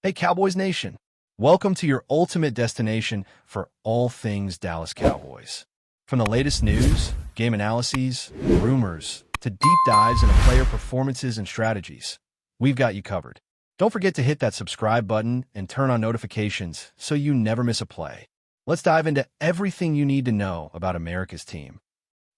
Hey, Cowboys Nation. Welcome to your ultimate destination for all things Dallas Cowboys. From the latest news, game analyses, rumors, to deep dives into player performances and strategies, we've got you covered. Don't forget to hit that subscribe button and turn on notifications so you never miss a play. Let's dive into everything you need to know about America's team.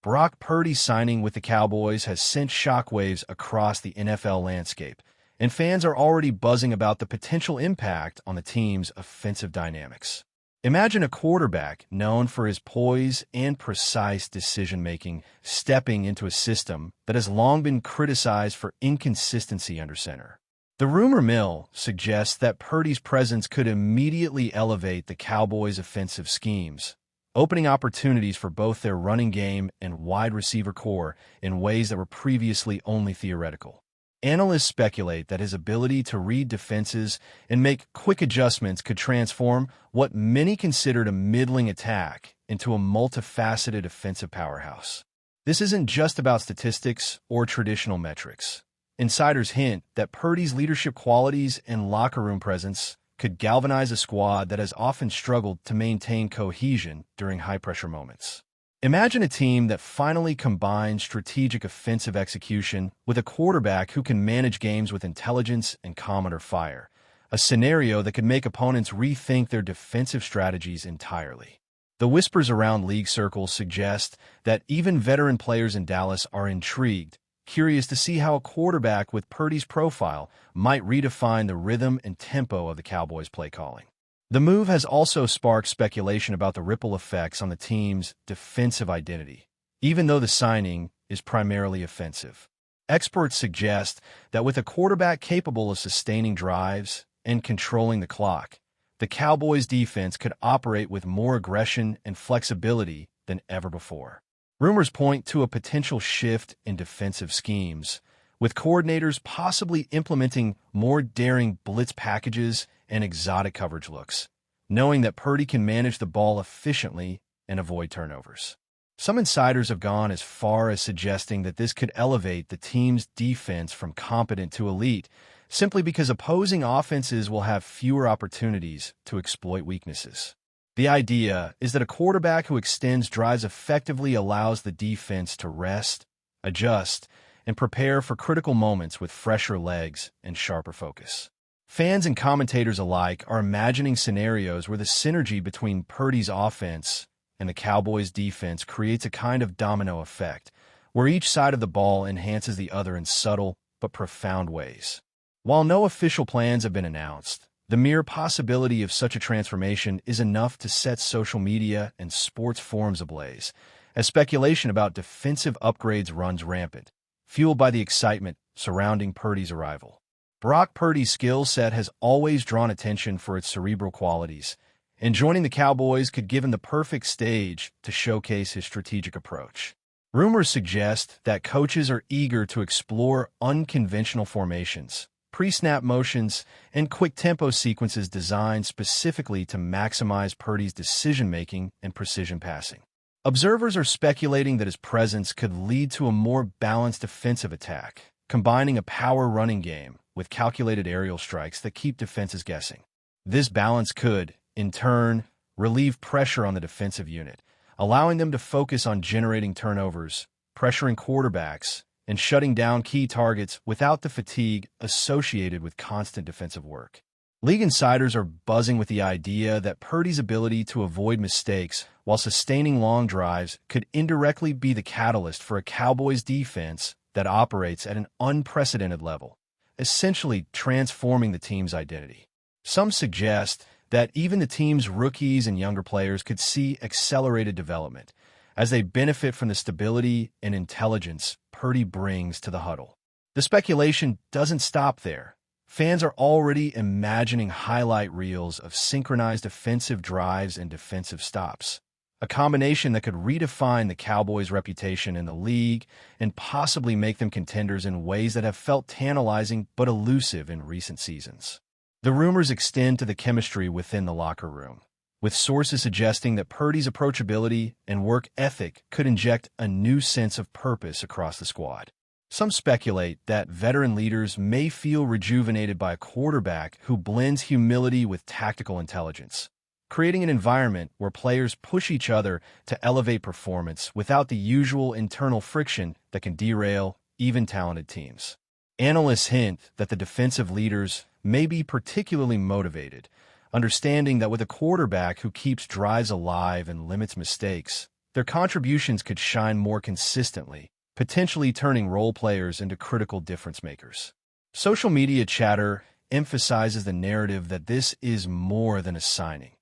Brock Purdy's signing with the Cowboys has sent shockwaves across the NFL landscape, and fans are already buzzing about the potential impact on the team's offensive dynamics. Imagine a quarterback known for his poise and precise decision-making stepping into a system that has long been criticized for inconsistency under center. The rumor mill suggests that Purdy's presence could immediately elevate the Cowboys' offensive schemes, opening opportunities for both their running game and wide receiver core in ways that were previously only theoretical. Analysts speculate that his ability to read defenses and make quick adjustments could transform what many considered a middling attack into a multifaceted offensive powerhouse. This isn't just about statistics or traditional metrics. Insiders hint that Purdy's leadership qualities and locker room presence could galvanize a squad that has often struggled to maintain cohesion during high-pressure moments. Imagine a team that finally combines strategic offensive execution with a quarterback who can manage games with intelligence and calm under fire, a scenario that could make opponents rethink their defensive strategies entirely. The whispers around league circles suggest that even veteran players in Dallas are intrigued, curious to see how a quarterback with Purdy's profile might redefine the rhythm and tempo of the Cowboys' play calling. The move has also sparked speculation about the ripple effects on the team's defensive identity, even though the signing is primarily offensive. Experts suggest that with a quarterback capable of sustaining drives and controlling the clock, the Cowboys' defense could operate with more aggression and flexibility than ever before. Rumors point to a potential shift in defensive schemes, with coordinators possibly implementing more daring blitz packages and exotic coverage looks, knowing that Purdy can manage the ball efficiently and avoid turnovers. Some insiders have gone as far as suggesting that this could elevate the team's defense from competent to elite, simply because opposing offenses will have fewer opportunities to exploit weaknesses. The idea is that a quarterback who extends drives effectively allows the defense to rest, adjust, and prepare for critical moments with fresher legs and sharper focus. Fans and commentators alike are imagining scenarios where the synergy between Purdy's offense and the Cowboys' defense creates a kind of domino effect, where each side of the ball enhances the other in subtle but profound ways. While no official plans have been announced, the mere possibility of such a transformation is enough to set social media and sports forums ablaze, as speculation about defensive upgrades runs rampant, fueled by the excitement surrounding Purdy's arrival. Brock Purdy's skill set has always drawn attention for its cerebral qualities, and joining the Cowboys could give him the perfect stage to showcase his strategic approach. Rumors suggest that coaches are eager to explore unconventional formations, pre-snap motions, and quick tempo sequences designed specifically to maximize Purdy's decision-making and precision passing. Observers are speculating that his presence could lead to a more balanced defensive attack, combining a power running game with calculated aerial strikes that keep defenses guessing. This balance could, in turn, relieve pressure on the defensive unit, allowing them to focus on generating turnovers, pressuring quarterbacks, and shutting down key targets without the fatigue associated with constant defensive work. League insiders are buzzing with the idea that Purdy's ability to avoid mistakes while sustaining long drives could indirectly be the catalyst for a Cowboys defense that operates at an unprecedented level, essentially transforming the team's identity. Some suggest that even the team's rookies and younger players could see accelerated development as they benefit from the stability and intelligence Purdy brings to the huddle. The speculation doesn't stop there. Fans are already imagining highlight reels of synchronized offensive drives and defensive stops, a combination that could redefine the Cowboys' reputation in the league and possibly make them contenders in ways that have felt tantalizing but elusive in recent seasons. The rumors extend to the chemistry within the locker room, with sources suggesting that Purdy's approachability and work ethic could inject a new sense of purpose across the squad. Some speculate that veteran leaders may feel rejuvenated by a quarterback who blends humility with tactical intelligence, creating an environment where players push each other to elevate performance without the usual internal friction that can derail even talented teams. Analysts hint that the defensive leaders may be particularly motivated, understanding that with a quarterback who keeps drives alive and limits mistakes, their contributions could shine more consistently, potentially turning role players into critical difference makers. Social media chatter emphasizes the narrative that this is more than a signing.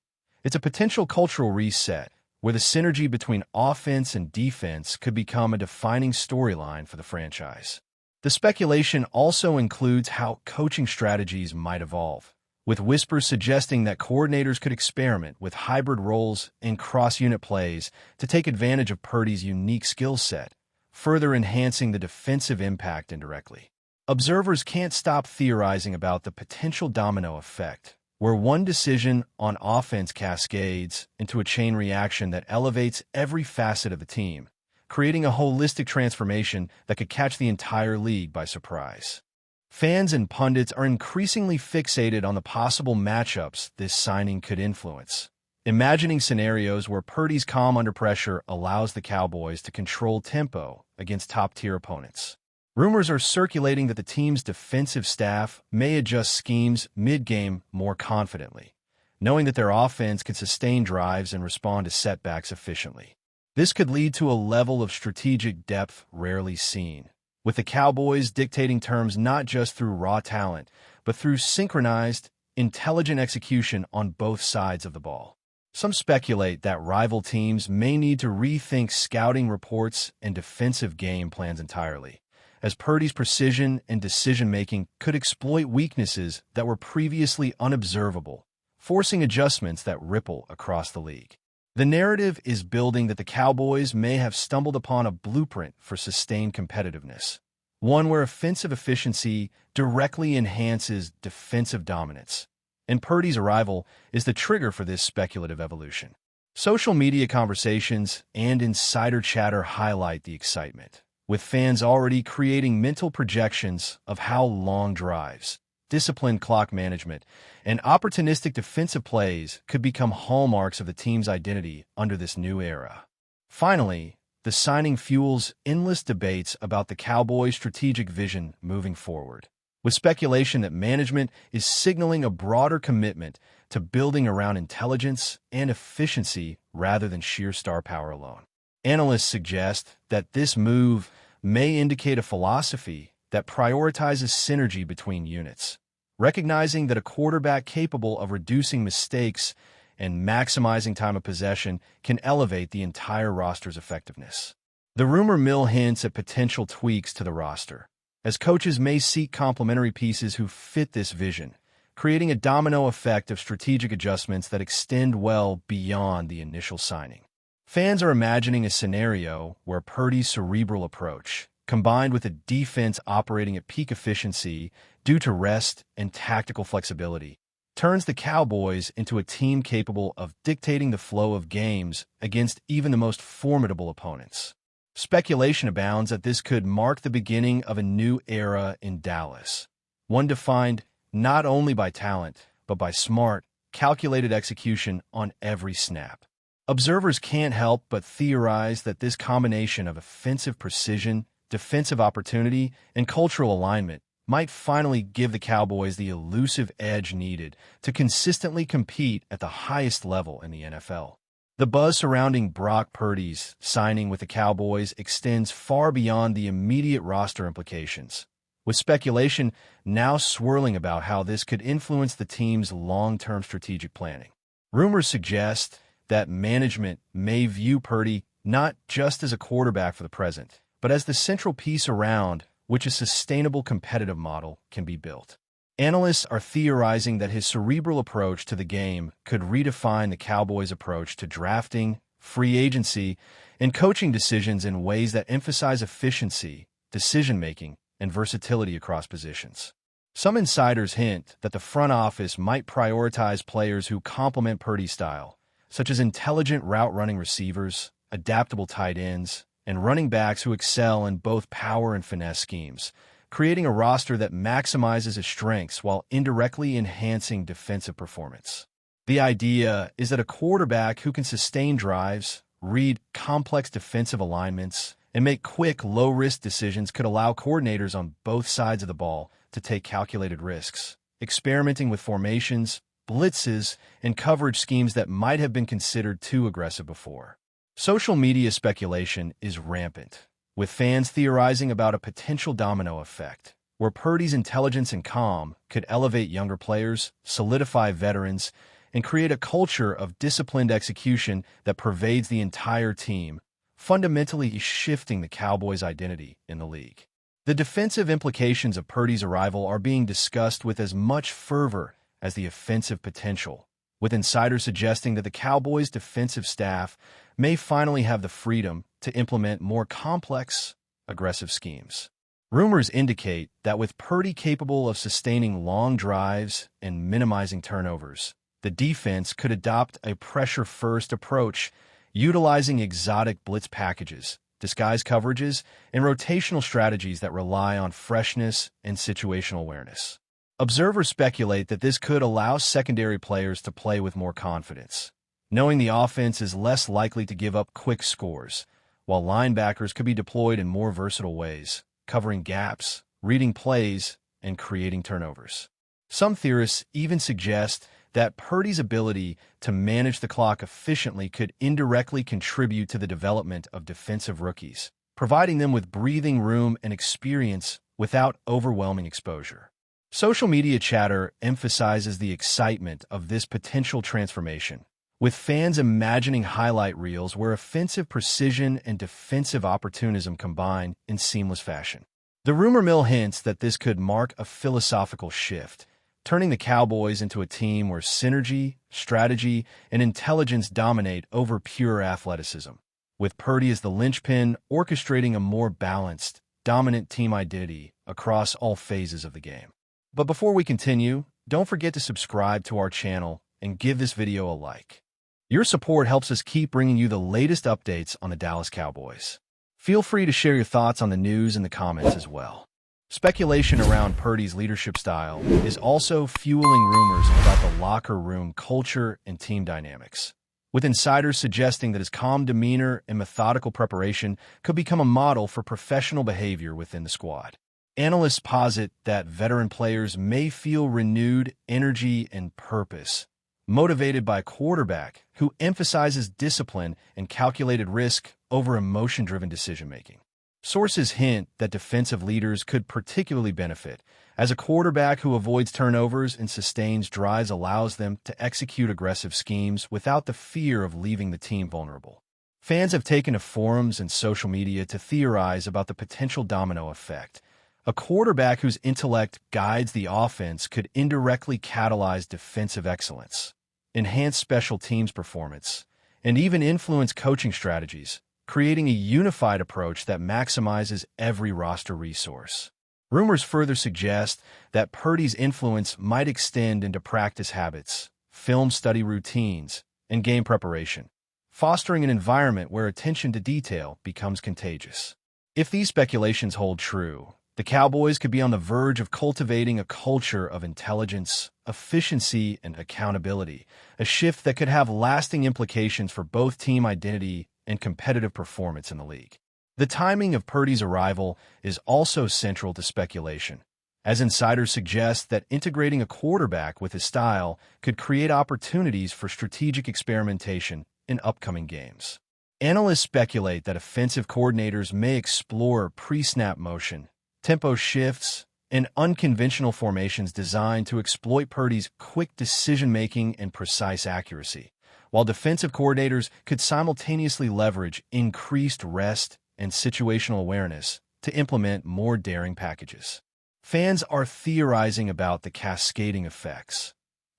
It's a potential cultural reset where the synergy between offense and defense could become a defining storyline for the franchise. The speculation also includes how coaching strategies might evolve, with whispers suggesting that coordinators could experiment with hybrid roles and cross-unit plays to take advantage of Purdy's unique skill set, further enhancing the defensive impact indirectly. Observers can't stop theorizing about the potential domino effect, where one decision on offense cascades into a chain reaction that elevates every facet of the team, creating a holistic transformation that could catch the entire league by surprise. Fans and pundits are increasingly fixated on the possible matchups this signing could influence, imagining scenarios where Purdy's calm under pressure allows the Cowboys to control tempo against top-tier opponents. Rumors are circulating that the team's defensive staff may adjust schemes mid-game more confidently, knowing that their offense can sustain drives and respond to setbacks efficiently. This could lead to a level of strategic depth rarely seen, with the Cowboys dictating terms not just through raw talent, but through synchronized, intelligent execution on both sides of the ball. Some speculate that rival teams may need to rethink scouting reports and defensive game plans entirely, as Purdy's precision and decision-making could exploit weaknesses that were previously unobservable, forcing adjustments that ripple across the league. The narrative is building that the Cowboys may have stumbled upon a blueprint for sustained competitiveness, one where offensive efficiency directly enhances defensive dominance, and Purdy's arrival is the trigger for this speculative evolution. Social media conversations and insider chatter highlight the excitement, with fans already creating mental projections of how long drives, disciplined clock management, and opportunistic defensive plays could become hallmarks of the team's identity under this new era. Finally, the signing fuels endless debates about the Cowboys' strategic vision moving forward, with speculation that management is signaling a broader commitment to building around intelligence and efficiency rather than sheer star power alone. Analysts suggest that this move may indicate a philosophy that prioritizes synergy between units, recognizing that a quarterback capable of reducing mistakes and maximizing time of possession can elevate the entire roster's effectiveness. The rumor mill hints at potential tweaks to the roster, as coaches may seek complementary pieces who fit this vision, creating a domino effect of strategic adjustments that extend well beyond the initial signing. Fans are imagining a scenario where Purdy's cerebral approach, combined with a defense operating at peak efficiency due to rest and tactical flexibility, turns the Cowboys into a team capable of dictating the flow of games against even the most formidable opponents. Speculation abounds that this could mark the beginning of a new era in Dallas, one defined not only by talent, but by smart, calculated execution on every snap. Observers can't help but theorize that this combination of offensive precision, defensive opportunity, and cultural alignment might finally give the Cowboys the elusive edge needed to consistently compete at the highest level in the NFL. The buzz surrounding Brock Purdy's signing with the Cowboys extends far beyond the immediate roster implications, with speculation now swirling about how this could influence the team's long-term strategic planning. Rumors suggest that management may view Purdy not just as a quarterback for the present, but as the central piece around which a sustainable competitive model can be built. Analysts are theorizing that his cerebral approach to the game could redefine the Cowboys' approach to drafting, free agency, and coaching decisions in ways that emphasize efficiency, decision-making, and versatility across positions. Some insiders hint that the front office might prioritize players who complement Purdy's style, such as intelligent route-running receivers, adaptable tight ends, and running backs who excel in both power and finesse schemes, creating a roster that maximizes its strengths while indirectly enhancing defensive performance. The idea is that a quarterback who can sustain drives, read complex defensive alignments, and make quick, low-risk decisions could allow coordinators on both sides of the ball to take calculated risks, experimenting with formations, blitzes, and coverage schemes that might have been considered too aggressive before. Social media speculation is rampant, with fans theorizing about a potential domino effect, where Purdy's intelligence and calm could elevate younger players, solidify veterans, and create a culture of disciplined execution that pervades the entire team, fundamentally shifting the Cowboys' identity in the league. The defensive implications of Purdy's arrival are being discussed with as much fervor as the offensive potential, with insiders suggesting that the Cowboys' defensive staff may finally have the freedom to implement more complex, aggressive schemes. Rumors indicate that with Purdy capable of sustaining long drives and minimizing turnovers, the defense could adopt a pressure-first approach, utilizing exotic blitz packages, disguise coverages, and rotational strategies that rely on freshness and situational awareness. Observers speculate that this could allow secondary players to play with more confidence, knowing the offense is less likely to give up quick scores, while linebackers could be deployed in more versatile ways, covering gaps, reading plays, and creating turnovers. Some theorists even suggest that Purdy's ability to manage the clock efficiently could indirectly contribute to the development of defensive rookies, providing them with breathing room and experience without overwhelming exposure. Social media chatter emphasizes the excitement of this potential transformation, with fans imagining highlight reels where offensive precision and defensive opportunism combine in seamless fashion. The rumor mill hints that this could mark a philosophical shift, turning the Cowboys into a team where synergy, strategy, and intelligence dominate over pure athleticism, with Purdy as the linchpin orchestrating a more balanced, dominant team identity across all phases of the game. But before we continue, don't forget to subscribe to our channel and give this video a like. Your support helps us keep bringing you the latest updates on the Dallas Cowboys. Feel free to share your thoughts on the news in the comments as well. Speculation around Purdy's leadership style is also fueling rumors about the locker room culture and team dynamics, with insiders suggesting that his calm demeanor and methodical preparation could become a model for professional behavior within the squad. Analysts posit that veteran players may feel renewed energy and purpose, motivated by a quarterback who emphasizes discipline and calculated risk over emotion-driven decision-making. Sources hint that defensive leaders could particularly benefit, as a quarterback who avoids turnovers and sustains drives allows them to execute aggressive schemes without the fear of leaving the team vulnerable. Fans have taken to forums and social media to theorize about the potential domino effect. A quarterback whose intellect guides the offense could indirectly catalyze defensive excellence, enhance special teams performance, and even influence coaching strategies, creating a unified approach that maximizes every roster resource. Rumors further suggest that Purdy's influence might extend into practice habits, film study routines, and game preparation, fostering an environment where attention to detail becomes contagious. If these speculations hold true, the Cowboys could be on the verge of cultivating a culture of intelligence, efficiency, and accountability, a shift that could have lasting implications for both team identity and competitive performance in the league. The timing of Purdy's arrival is also central to speculation, as insiders suggest that integrating a quarterback with his style could create opportunities for strategic experimentation in upcoming games. Analysts speculate that offensive coordinators may explore pre-snap motion, tempo shifts, and unconventional formations designed to exploit Purdy's quick decision-making and precise accuracy, while defensive coordinators could simultaneously leverage increased rest and situational awareness to implement more daring packages. Fans are theorizing about the cascading effects.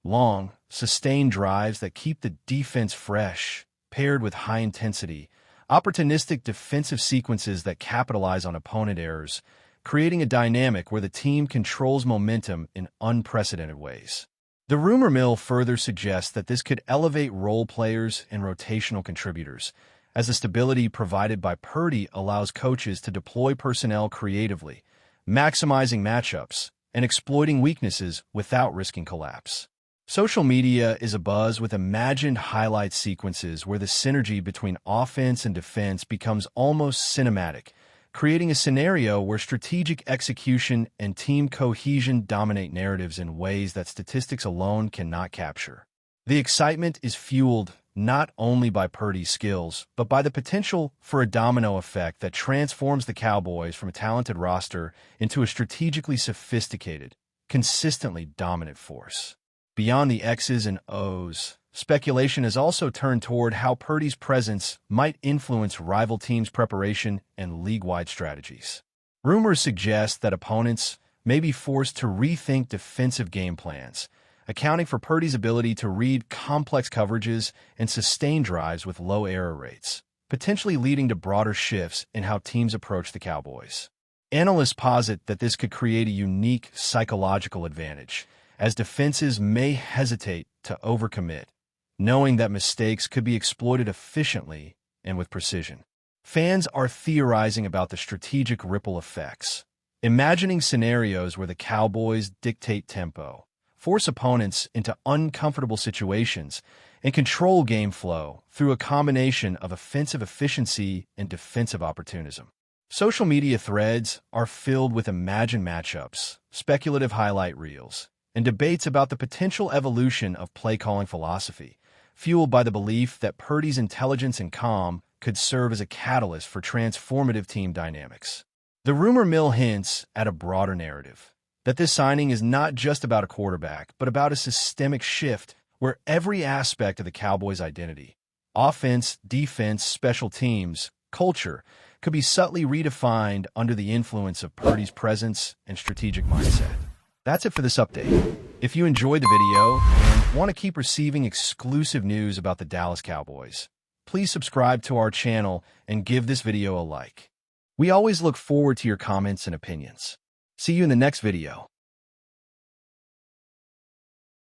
Long, sustained drives that keep the defense fresh, paired with high-intensity, opportunistic defensive sequences that capitalize on opponent errors, creating a dynamic where the team controls momentum in unprecedented ways. The rumor mill further suggests that this could elevate role players and rotational contributors, as the stability provided by Purdy allows coaches to deploy personnel creatively, maximizing matchups and exploiting weaknesses without risking collapse. Social media is abuzz with imagined highlight sequences where the synergy between offense and defense becomes almost cinematic, creating a scenario where strategic execution and team cohesion dominate narratives in ways that statistics alone cannot capture. The excitement is fueled not only by Purdy's skills, but by the potential for a domino effect that transforms the Cowboys from a talented roster into a strategically sophisticated, consistently dominant force. Beyond the X's and O's, speculation has also turned toward how Purdy's presence might influence rival teams' preparation and league-wide strategies. Rumors suggest that opponents may be forced to rethink defensive game plans, accounting for Purdy's ability to read complex coverages and sustain drives with low error rates, potentially leading to broader shifts in how teams approach the Cowboys. Analysts posit that this could create a unique psychological advantage, as defenses may hesitate to overcommit, knowing that mistakes could be exploited efficiently and with precision. Fans are theorizing about the strategic ripple effects, imagining scenarios where the Cowboys dictate tempo, force opponents into uncomfortable situations, and control game flow through a combination of offensive efficiency and defensive opportunism. Social media threads are filled with imagined matchups, speculative highlight reels, and debates about the potential evolution of play-calling philosophy, fueled by the belief that Purdy's intelligence and calm could serve as a catalyst for transformative team dynamics. The rumor mill hints at a broader narrative, that this signing is not just about a quarterback, but about a systemic shift where every aspect of the Cowboys' identity, offense, defense, special teams, culture, could be subtly redefined under the influence of Purdy's presence and strategic mindset. That's it for this update. If you enjoyed the video and want to keep receiving exclusive news about the Dallas Cowboys, please subscribe to our channel and give this video a like. We always look forward to your comments and opinions. See you in the next video.